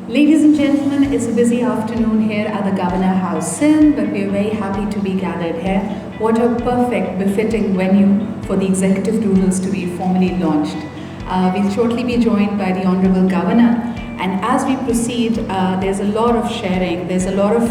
Ladies and gentlemen, it's a busy afternoon here at the Governor House, Sindh, but we're very happy to be gathered here. What a perfect, befitting venue for the Executive Doodles to be formally launched. We'll shortly be joined by the Honorable Governor, and as we proceed, there's a lot of sharing, there's a lot of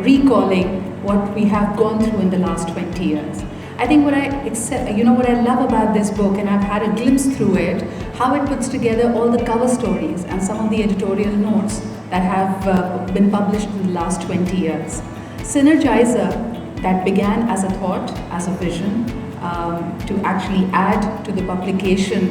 recalling what we have gone through in the last 20 years. I think what I love about this book, and I've had a glimpse through it, how it puts together all the cover stories and some of the editorial notes that have been published in the last 20 years. Synergizer, that began as a thought, as a vision, to actually add to the publication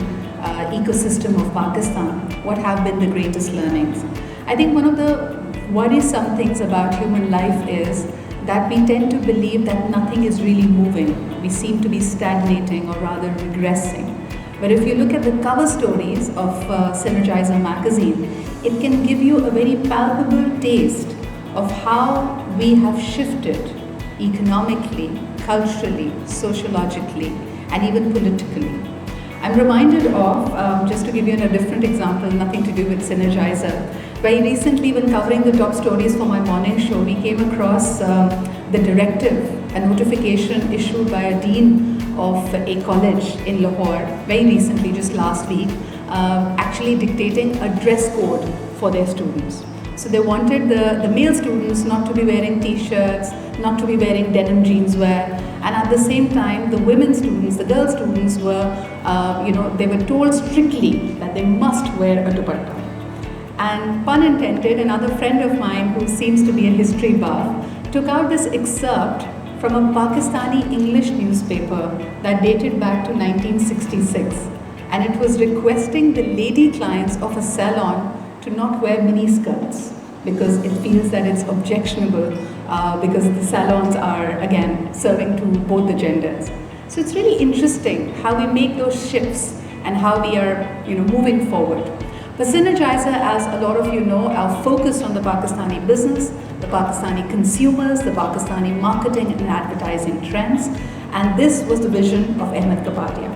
ecosystem of Pakistan, what have been the greatest learnings? I think one of the worrisome things about human life is that we tend to believe that nothing is really moving. We seem to be stagnating or rather regressing. But if you look at the cover stories of Synergizer magazine, it can give you a very palpable taste of how we have shifted economically, culturally, sociologically, and even politically. I'm reminded of, just to give you a different example, nothing to do with Synergizer. Very recently, when covering the top stories for my morning show, we came across the directive, a notification issued by a dean of a college in Lahore, very recently, just last week, actually dictating a dress code for their students. So they wanted the male students not to be wearing t-shirts, not to be wearing denim jeans wear, and at the same time, the women students, the girl students were, they were told strictly that they must wear a dupatta. And pun intended, another friend of mine who seems to be a history buff took out this excerpt from a Pakistani English newspaper that dated back to 1966. And it was requesting the lady clients of a salon to not wear miniskirts because it feels that it's objectionable because the salons are, again, serving to both the genders. So it's really interesting how we make those shifts and how we are moving forward. The Synergizer, as a lot of you know, are focused on the Pakistani business, the Pakistani consumers, the Pakistani marketing and advertising trends, and this was the vision of Ahmed Kapadia.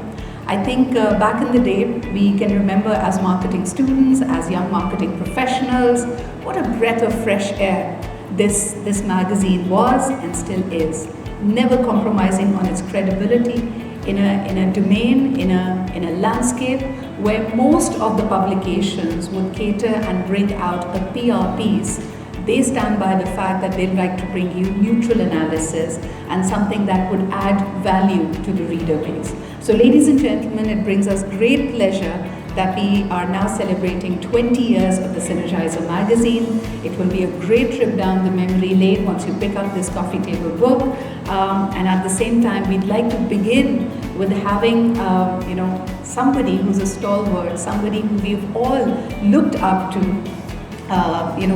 I think back in the day, we can remember as marketing students, as young marketing professionals, what a breath of fresh air this magazine was and still is, never compromising on its credibility in a domain, in a landscape where most of the publications would cater and bring out a PR piece. They stand by the fact that they'd like to bring you neutral analysis and something that would add value to the reader base. So ladies and gentlemen, it brings us great pleasure that we are now celebrating 20 years of the Synergizer magazine. It will be a great trip down the memory lane once you pick up this coffee table book. And at the same time, we'd like to begin with having somebody who's a stalwart, somebody who we've all looked up to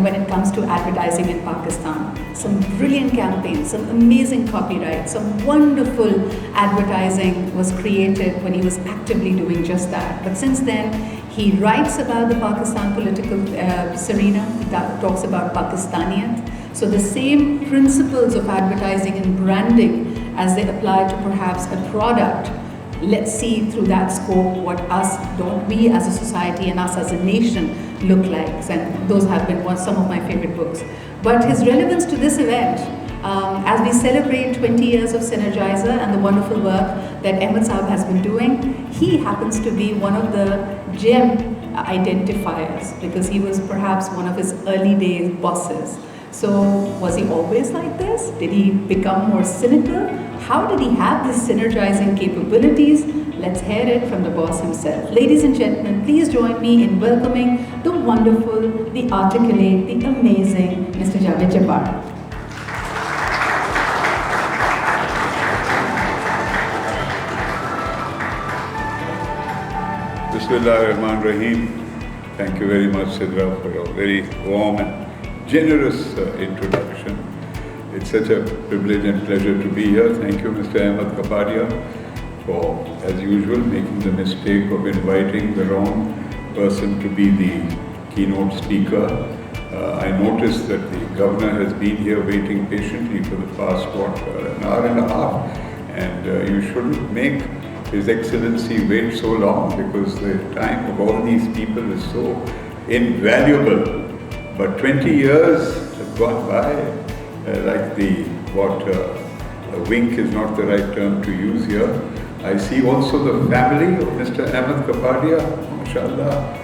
when it comes to advertising in Pakistan. Some brilliant campaigns, some amazing copyright, some wonderful advertising was created when he was actively doing just that. But since then, he writes about the Pakistan political arena, that talks about Pakistaniyat. So the same principles of advertising and branding as they apply to perhaps a product, let's see through that scope what we as a society and us as a nation look like. And those have been some of my favorite books. But his relevance to this event, as we celebrate 20 years of Synergizer and the wonderful work that Ahmed Saab has been doing, he happens to be one of the gem identifiers because he was perhaps one of his early days bosses. So was he always like this? Did he become more cynical? How did he have these synergizing capabilities? Let's hear it from the boss himself. Ladies and gentlemen, please join me in welcoming the wonderful, the articulate, the amazing Mr. Javed Jabbar. Bismillahirrahmanirrahim. Thank you very much, Sidra, for a very warm and generous introduction. It's such a privilege and pleasure to be here. Thank you, Mr. Ahmed Kapadia, for, as usual, making the mistake of inviting the wrong person to be the keynote speaker. I noticed that the governor has been here waiting patiently for the past, an hour and a half. And you shouldn't make His Excellency wait so long because the time of all these people is so invaluable. But 20 years have gone by, a wink is not the right term to use here. I see also the family of Mr. Ahmed Kapadia, mashallah.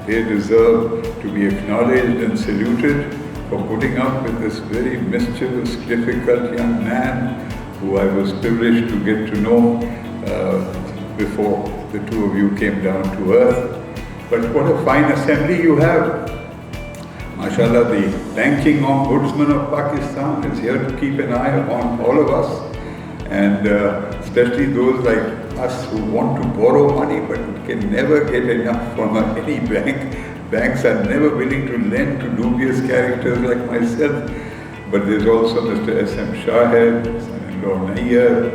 They deserve to be acknowledged and saluted for putting up with this very mischievous, difficult young man who I was privileged to get to know before the two of you came down to earth. But what a fine assembly you have. MashaAllah, the banking ombudsman of Pakistan is here to keep an eye on all of us, and especially those like us who want to borrow money but can never get enough from any bank. Banks are never willing to lend to dubious characters like myself. But there's also Mr. S.M. Shahed, son-in-law Nayyar.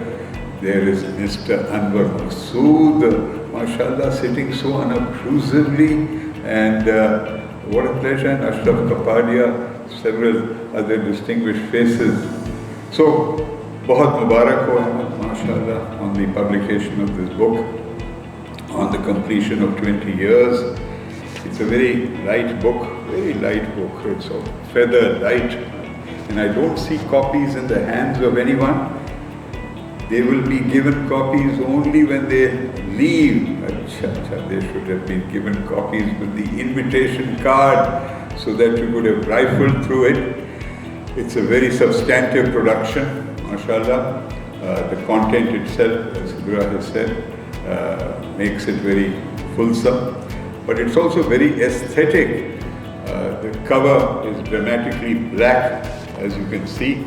There is Mr. Anwar Masood, mashallah, sitting so unobtrusively, and what a pleasure, and Ashraf Kapadia, several other distinguished faces. So, Bahut Mubarak ho Ahmed, mashallah, on the publication of this book, on the completion of 20 years. It's a very light book, it's of feather light, and I don't see copies in the hands of anyone. They will be given copies only when they leave. They should have been given copies with the invitation card so that you could have rifled through it. It's a very substantive production, mashallah. The content itself, as Sidra has said, makes it very fulsome. But it's also very aesthetic. The cover is dramatically black, as you can see.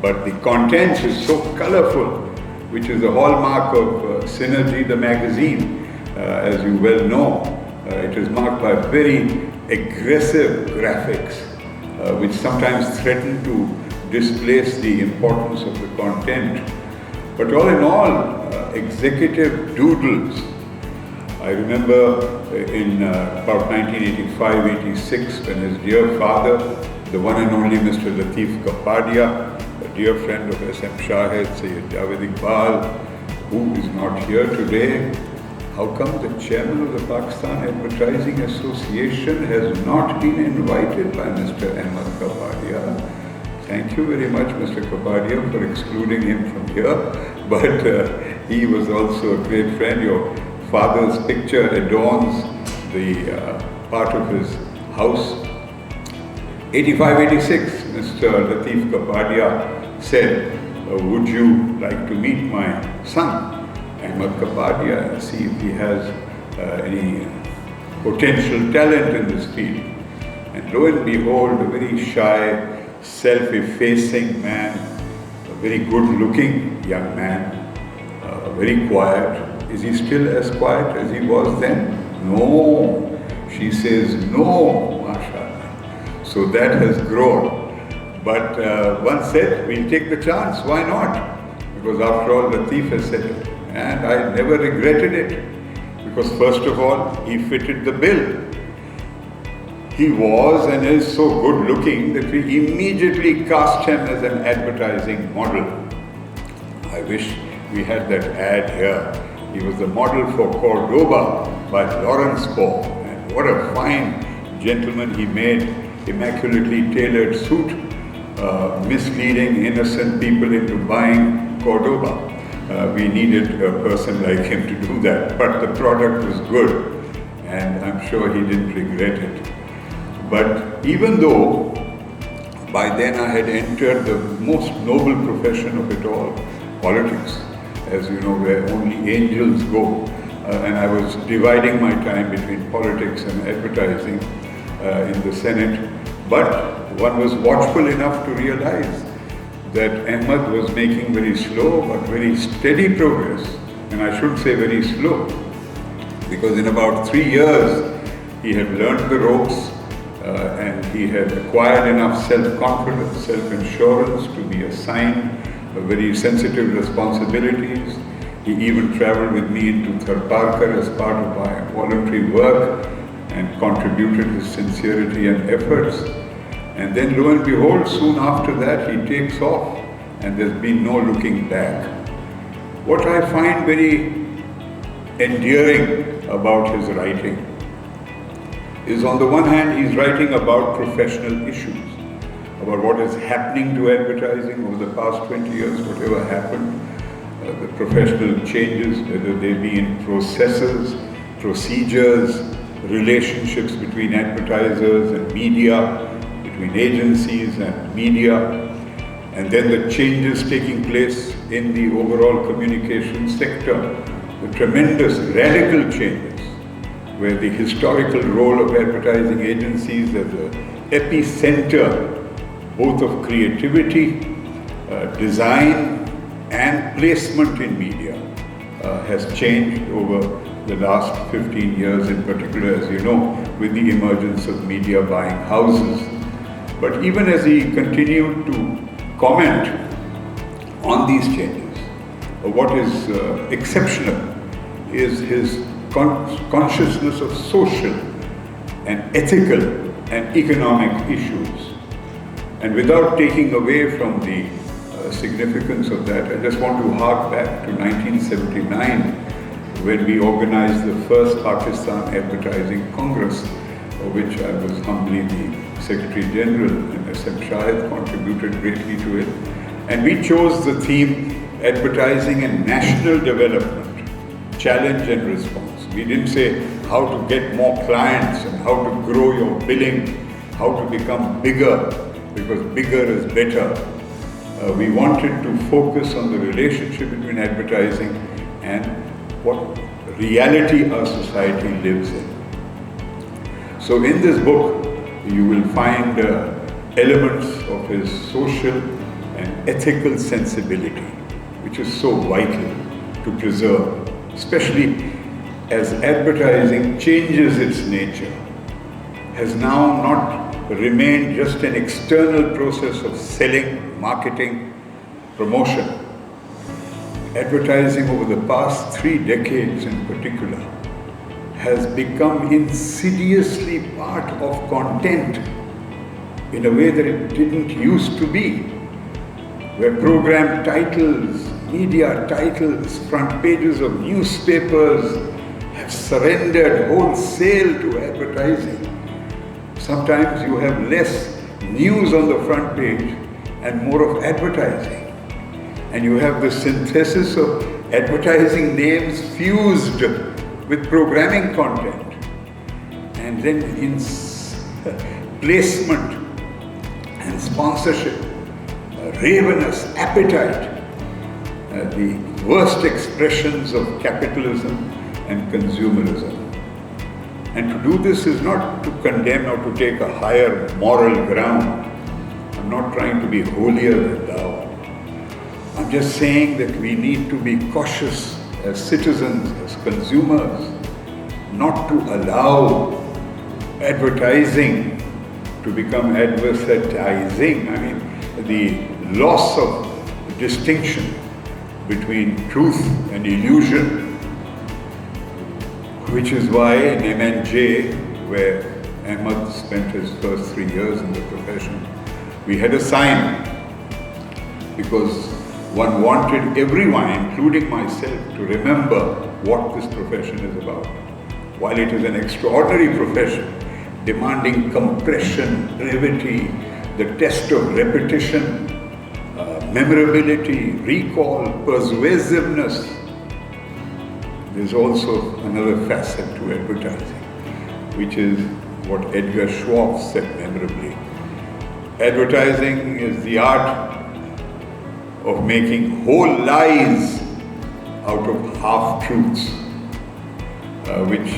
But the contents is so colorful, which is a hallmark of Synergy, the magazine. As you well know, it is marked by very aggressive graphics, which sometimes threaten to displace the importance of the content. But all in all, Executive Doodles. I remember in about 1985-86, when his dear father, the one and only Mr. Latif Kapadia, a dear friend of S.M. Shahed, Sayyid Javed Jabbar, who is not here today. How come the chairman of the Pakistan Advertising Association has not been invited by Mr. Ahmed Kapadia? Thank you very much, Mr. Kapadia, for excluding him from here. But he was also a great friend. Your father's picture adorns the part of his house. 85-86, Mr. Latif Kapadia said, would you like to meet my son, Ahmed Kapadia, and see if he has any potential talent in this field? And lo and behold, a very shy, self-effacing man, a very good-looking young man, very quiet. Is he still as quiet as he was then? No. She says no, mashallah. So that has grown. But one said, we'll take the chance, why not? Because after all, Latif has said it. And I never regretted it. Because first of all, he fitted the bill. He was and is so good looking that we immediately cast him as an advertising model. I wish we had that ad here. He was the model for Cordoba by Lawrence Poe. And what a fine gentleman he made, immaculately tailored suit, misleading innocent people into buying Cordoba. We needed a person like him to do that, but the product was good, and I'm sure he didn't regret it. But even though by then I had entered the most noble profession of it all, politics, as you know, where only angels go, and I was dividing my time between politics and advertising in the Senate, but one was watchful enough to realize that Ahmed was making very slow but very steady progress, and I should say very slow, because in about 3 years he had learned the ropes and he had acquired enough self-confidence, self-assurance to be assigned very sensitive responsibilities. He even traveled with me into Tharparkar as part of my voluntary work and contributed his sincerity and efforts. And then lo and behold, soon after that he takes off and there's been no looking back. What I find very endearing about his writing is, on the one hand, he's writing about professional issues, about what is happening to advertising over the past 20 years, whatever happened, the professional changes, whether they be in processes, procedures, relationships between advertisers and media, between agencies and media, and then the changes taking place in the overall communication sector, the tremendous radical changes, where the historical role of advertising agencies as an epicenter both of creativity, design and placement in media has changed over the last 15 years, in particular, as you know, with the emergence of media buying houses. But even as he continued to comment on these changes, what is exceptional is his consciousness of social and ethical and economic issues. And without taking away from the significance of that, I just want to hark back to 1979, when we organized the first Pakistan Advertising Congress, of which I was humbly the Secretary General, and SM Shahid contributed greatly to it. And we chose the theme, Advertising and National Development, Challenge and Response. We didn't say how to get more clients and how to grow your billing, how to become bigger, because bigger is better. We wanted to focus on the relationship between advertising and what reality our society lives in. So in this book, you will find elements of his social and ethical sensibility, which is so vital to preserve, especially as advertising changes its nature, has now not remained just an external process of selling, marketing, promotion. Advertising over the past 3 decades in particular has become insidiously part of content in a way that it didn't used to be, where program titles, media titles, front pages of newspapers have surrendered wholesale to advertising. Sometimes you have less news on the front page and more of advertising. And you have the synthesis of advertising names fused with programming content. And then in placement and sponsorship, ravenous appetite, the worst expressions of capitalism and consumerism. And to do this is not to condemn or to take a higher moral ground. I'm not trying to be holier than thou. I'm just saying that we need to be cautious as citizens, as consumers, not to allow advertising to become advertising. I mean, the loss of distinction between truth and illusion, which is why in M&J, where Ahmed spent his first 3 years in the profession, we had a sign, because one wanted everyone, including myself, to remember what this profession is about. While it is an extraordinary profession, demanding compression, brevity, the test of repetition, memorability, recall, persuasiveness, there's also another facet to advertising, which is what Edgar Schwab said memorably. Advertising is the art of making whole lies out of half-truths, which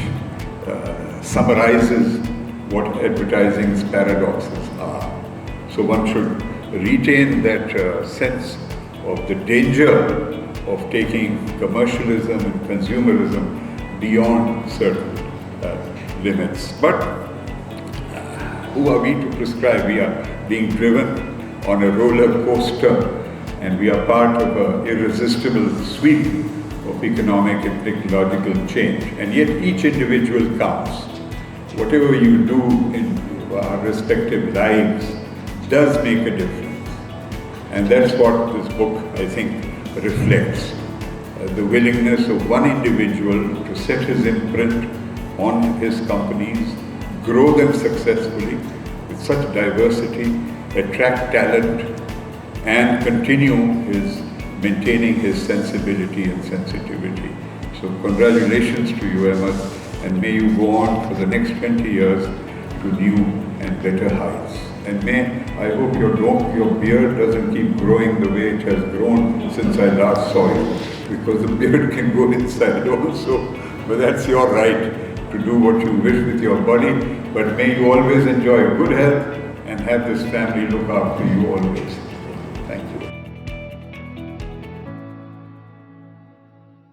summarizes what advertising's paradoxes are. So one should retain that sense of the danger of taking commercialism and consumerism beyond certain limits. But who are we to prescribe? We are being driven on a roller coaster, and we are part of an irresistible sweep of economic and technological change. And yet each individual counts. Whatever you do in our respective lives does make a difference. And that's what this book, I think, reflects. The willingness of one individual to set his imprint on his companies, grow them successfully with such diversity, attract talent, and continue maintaining his sensibility and sensitivity. So congratulations to you, Ahmed, and may you go on for the next 20 years to new and better heights. And I hope your beard doesn't keep growing the way it has grown since I last saw you, because the beard can go inside also, but that's your right to do what you wish with your body. But may you always enjoy good health and have this family look after you always.